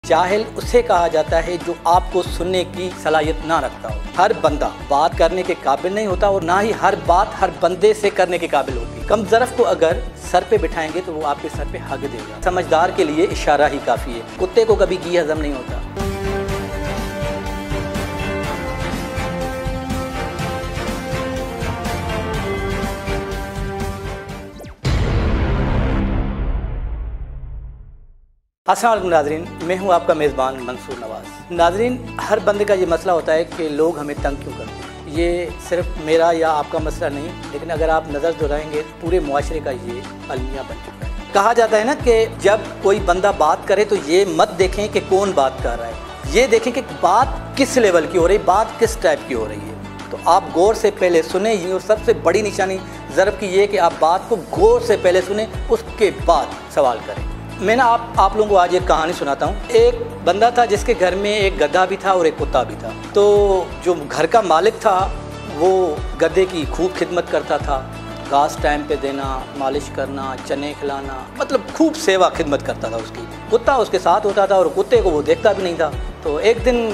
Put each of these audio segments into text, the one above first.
जाहिल उसे कहा जाता है जो आपको सुनने की सलाहियत ना रखता हो। हर बंदा बात करने के काबिल नहीं होता और ना ही हर बात हर बंदे से करने के काबिल होती। कम ज़रफ़ को अगर सर पे बिठाएंगे तो वो आपके सर पे हक देगा। समझदार के लिए इशारा ही काफ़ी है। कुत्ते को कभी घी हज़म नहीं होता। अस्सलाम वालेकुम नाज़रीन, मैं हूं आपका मेज़बान मंसूर नवाज़। नाज़रीन, हर बंदे का ये मसला होता है कि लोग हमें तंग क्यों करते हैं। ये सिर्फ मेरा या आपका मसला नहीं, लेकिन अगर आप नज़र दोहराएंगे पूरे मुआशरे का ये अलमिया बन चुका है। कहा जाता है ना कि जब कोई बंदा बात करे तो ये मत देखें कि कौन बात कर रहा है, ये देखें कि बात किस लेवल की हो रही, बात किस टाइप की हो रही है। तो आप गौर से पहले सुने ही, और सबसे बड़ी निशानी ज़रफ़ की ये कि आप बात को गौर से पहले सुने, उसके बाद सवाल करें। मैं ना आप लोगों को आज एक कहानी सुनाता हूँ। एक बंदा था जिसके घर में एक गधा भी था और एक कुत्ता भी था। तो जो घर का मालिक था वो गधे की खूब खिदमत करता था, घास टाइम पे देना, मालिश करना, चने खिलाना, मतलब खूब सेवा खिदमत करता था उसकी। कुत्ता उसके साथ होता था और कुत्ते को वो देखता भी नहीं था। तो एक दिन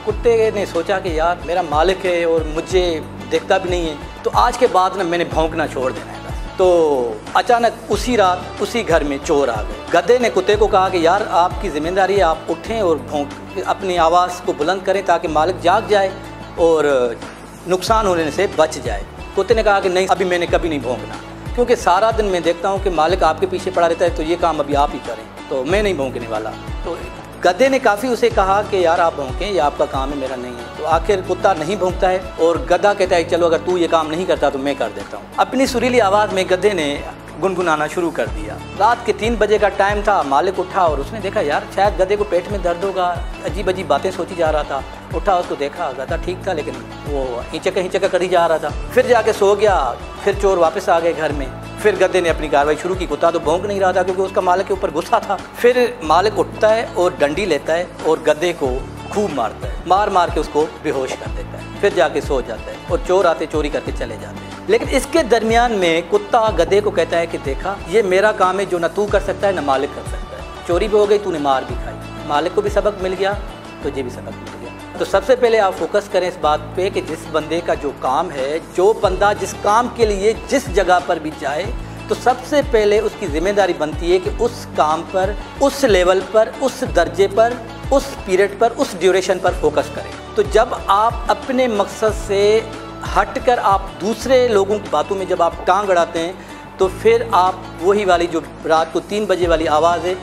कुत्ते ने सोचा कि यार मेरा मालिक है और मुझे देखता भी नहीं है, तो आज के बाद ना मैंने भौंकना छोड़ देना है। तो अचानक उसी रात उसी घर में चोर आ गए। गधे ने कुत्ते को कहा कि यार आपकी ज़िम्मेदारी है, आप उठें और अपनी आवाज़ को बुलंद करें ताकि मालिक जाग जाए और नुकसान होने से बच जाए। कुत्ते ने कहा कि नहीं, अभी मैंने कभी नहीं भौंकना, क्योंकि सारा दिन मैं देखता हूँ कि मालिक आपके पीछे पड़ा रहता है, तो ये काम अभी आप ही करें, तो मैं नहीं भौंकने वाला। तो गधे ने काफ़ी उसे कहा कि यार आप भौंकें, ये आपका काम है, मेरा नहीं है। तो आखिर कुत्ता नहीं भौंकता है और गधा कहता है चलो अगर तू ये काम नहीं करता तो मैं कर देता हूँ। अपनी सुरीली आवाज़ में गधे ने गुनगुनाना शुरू कर दिया। रात के 3 बजे का टाइम था। मालिक उठा और उसने देखा यार शायद गधे को पेट में दर्द होगा, अजीब अजीब बातें सोची जा रहा था। उठा, उसको देखा, गधा ठीक था लेकिन वो हिचका करी जा रहा था। फिर जाके सो गया। फिर चोर वापस आ गए घर में। फिर गधे ने अपनी कार्रवाई शुरू की। कुत्ता तो भौंक नहीं रहा था क्योंकि उसका मालिक के ऊपर गुस्सा था। फिर मालिक उठता है और डंडी लेता है और गधे को खूब मारता है, मार के उसको बेहोश कर देता है। फिर जाके सो जाता है और चोर आते चोरी करके चले जाते हैं। लेकिन इसके दरमियान में कुत्ता गधे को कहता है कि देखा ये मेरा काम है, जो ना तू कर सकता है ना मालिक कर सकता है। चोरी भी हो गई, तूने मार भी खाई, मालिक को भी सबक मिल गया, तुझे भी सबक मिल गया। तो सबसे पहले आप फोकस करें इस बात पे कि जिस बंदे का जो काम है, जो बंदा जिस काम के लिए जिस जगह पर भी जाए, तो सबसे पहले उसकी जिम्मेदारी बनती है कि उस काम पर, उस लेवल पर, उस दर्जे पर, उस पीरियड पर, उस ड्यूरेशन पर फोकस करें। तो जब आप अपने मकसद से हटकर आप दूसरे लोगों की बातों में जब आप टांग अड़ाते हैं, तो फिर आप वही वाली जो रात को 3 बजे वाली आवाज़ है,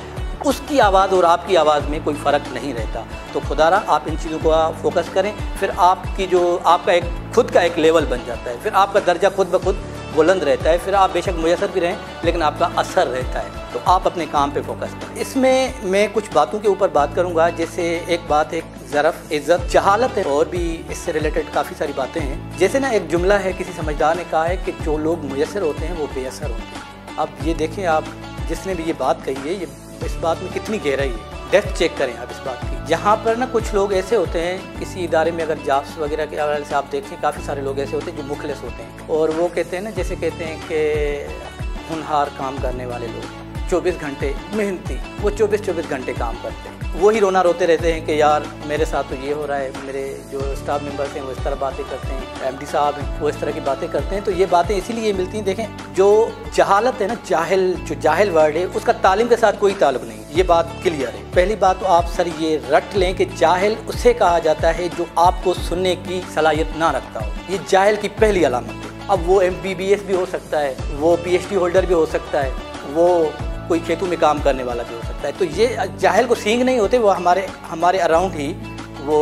उसकी आवाज़ और आपकी आवाज़ में कोई फ़र्क नहीं रहता। तो खुदारा आप इन चीज़ों को फोकस करें, फिर आपकी जो आपका एक खुद का एक लेवल बन जाता है, फिर आपका दर्जा खुद ब खुद बुलंद रहता है। फिर आप बेशक मुयसर भी रहें लेकिन आपका असर रहता है। तो आप अपने काम पे फोकस करें। इसमें मैं कुछ बातों के ऊपर बात करूंगा, जैसे एक बात है ज़रफ़, इज़्ज़त, जहालत है, और भी इससे रिलेटेड काफ़ी सारी बातें हैं। जैसे ना एक जुमला है, किसी समझदार ने कहा है कि जो लोग मुयसर होते हैं वो बेअसर होते हैं। अब ये देखें, आप जिसने भी ये बात कही है, ये इस बात में कितनी गहराई है, डेप्थ चेक करें आप इस बात की। यहाँ पर ना कुछ लोग ऐसे होते हैं, किसी इदारे में अगर जॉब्स वगैरह के हवाले से आप देखें, काफ़ी सारे लोग ऐसे होते हैं जो मुखलिस होते हैं, और वो कहते हैं ना, जैसे कहते हैं कि होनहार काम करने वाले लोग, 24 घंटे मेहनती, वो 24 घंटे काम करते हैं। वही रोना रोते रहते हैं कि यार मेरे साथ तो ये हो रहा है, मेरे जो स्टाफ मेंबर्स हैं वो इस तरह बातें करते हैं, MD साहब हैं वो इस तरह की बातें करते हैं। तो ये बातें इसीलिए मिलती हैं। देखें, जो जहालत है ना, जो जाहिल वर्ड है, उसका तालीम के साथ कोई ताल्लुक नहीं, ये बात क्लियर है। पहली बात तो आप सर ये रट लें कि जाहिल उसे कहा जाता है जो आपको सुनने की सलाहियत ना रखता हो। ये जाहिल की पहली अलामत है। अब वो MBBS भी हो सकता है, वो PhD होल्डर भी हो सकता है, वो कोई खेतों में काम करने वाला भी हो सकता है। तो ये जाहिल को सींग नहीं होते, वो हमारे अराउंड ही वो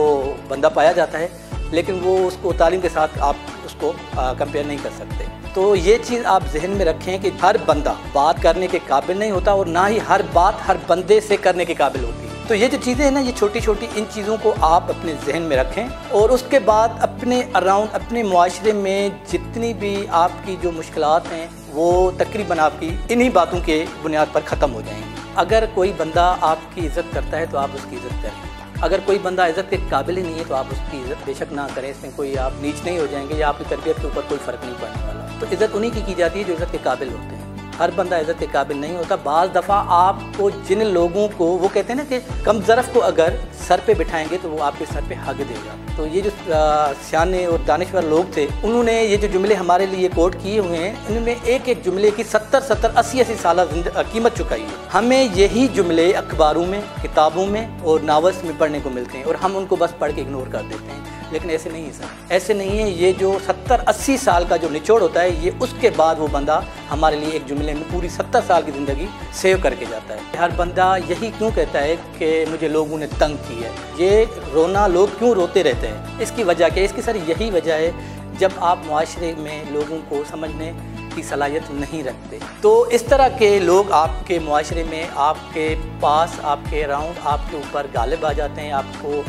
बंदा पाया जाता है, लेकिन वो उसको तालीम के साथ आप उसको कंपेयर नहीं कर सकते। तो ये चीज़ आप जहन में रखें कि हर बंदा बात करने के काबिल नहीं होता और ना ही हर बात हर बंदे से करने के काबिल होती है। तो ये जो चीज़ें हैं ना, ये छोटी छोटी, इन चीज़ों को आप अपने जहन में रखें, और उसके बाद अपने अराउंड, अपने मुआशरे में जितनी भी आपकी जो मुश्किलात हैं वो तकरीबन आपकी इन्हीं बातों के बुनियाद पर ख़त्म हो जाएंगी। अगर कोई बंदा आपकी इज़्ज़त करता है तो आप उसकी इज़्ज़त करें। अगर कोई बंदा इज़्ज़त के काबिल ही नहीं है तो आप उसकी इज़्ज़त बेशक ना करें। इसमें कोई आप नीच नहीं हो जाएंगे या आपकी तरबियत के ऊपर कोई फ़र्क नहीं पड़ने वाला। तो इज़्ज़त उन्हीं की जाती है जो इज़्ज़त के काबिल होते हैं। हर बंदा इज़्ज़त के काबिल नहीं होता। बाज़ दफ़ा आपको जिन लोगों को वो कहते हैं ना कि कम ज़रफ़ को अगर सर पे बिठाएंगे तो वो आपके सर पे हग देगा। तो ये जो सियाने और दानिश्वर लोग थे, उन्होंने ये जो जुमले हमारे लिए कोट किए हुए हैं, इनमें एक एक जुमले की 70-70, 80-80 साल कीमत चुकाई है। हमें यही जुमले अखबारों में, किताबों में और नावल्स में पढ़ने को मिलते हैं और हम उनको बस पढ़ के इग्नोर कर देते हैं। लेकिन ऐसे नहीं है सर, ऐसे नहीं है। ये जो 70-80 साल का जो निचोड़ होता है, ये उसके बाद वो बंदा हमारे लिए एक जुमले में पूरी 70 साल की ज़िंदगी सेव करके जाता है। हर बंदा यही क्यों कहता है कि मुझे लोगों ने तंग किया है, ये रोना लोग क्यों रोते रहते हैं, इसकी वजह क्या है? इसकी सर यही वजह है, जब आप मुआशरे में लोगों को समझने की सलाहियत नहीं रखते तो इस तरह के लोग आपके मुआशरे में, आपके पास, आपके अराउंड, आपके ऊपर गालिब आ जाते हैं, आपको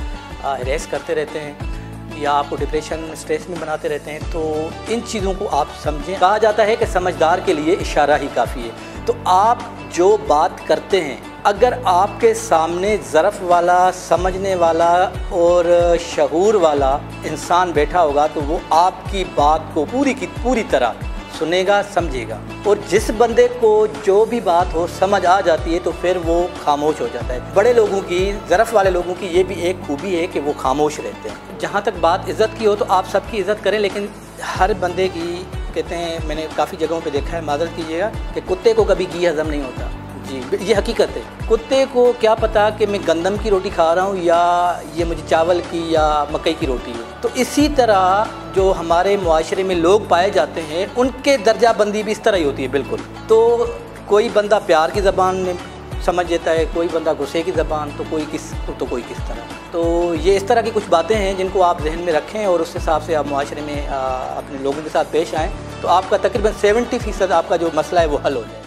हरेस करते रहते हैं या आपको डिप्रेशन, स्ट्रेस में बनाते रहते हैं। तो इन चीज़ों को आप समझें। कहा जाता है कि समझदार के लिए इशारा ही काफ़ी है। तो आप जो बात करते हैं, अगर आपके सामने ज़रफ़ वाला, समझने वाला और शऊर वाला इंसान बैठा होगा तो वो आपकी बात को पूरी की पूरी तरह सुनेगा, समझेगा। और जिस बंदे को जो भी बात हो समझ आ जाती है तो फिर वो खामोश हो जाता है। बड़े लोगों की, ज़रफ़ वाले लोगों की ये भी एक खूबी है कि वो खामोश रहते हैं। जहाँ तक बात इज़्ज़त की हो तो आप सबकी इज़्ज़त करें, लेकिन हर बंदे की, कहते हैं, मैंने काफ़ी जगहों पे देखा है, माज़रत कीजिएगा, कि कुत्ते को कभी घी हज़म नहीं होता। जी, ये हकीकत है। कुत्ते को क्या पता कि मैं गंदम की रोटी खा रहा हूँ या ये मुझे चावल की या मकई की रोटी है। तो इसी तरह जो हमारे मुआशरे में लोग पाए जाते हैं, उनके दर्जा बंदी भी इस तरह ही होती है बिल्कुल। तो कोई बंदा प्यार की ज़बान में समझ लेता है, कोई बंदा गुस्से की ज़बान, तो कोई किस तरह। तो ये इस तरह की कुछ बातें हैं जिनको आप जहन में रखें और उस हिसाब से आप मुआशरे में अपने लोगों के साथ पेश आएँ, तो आपका तकरीबन 70% आपका जो मसला है वो हल हो जाए।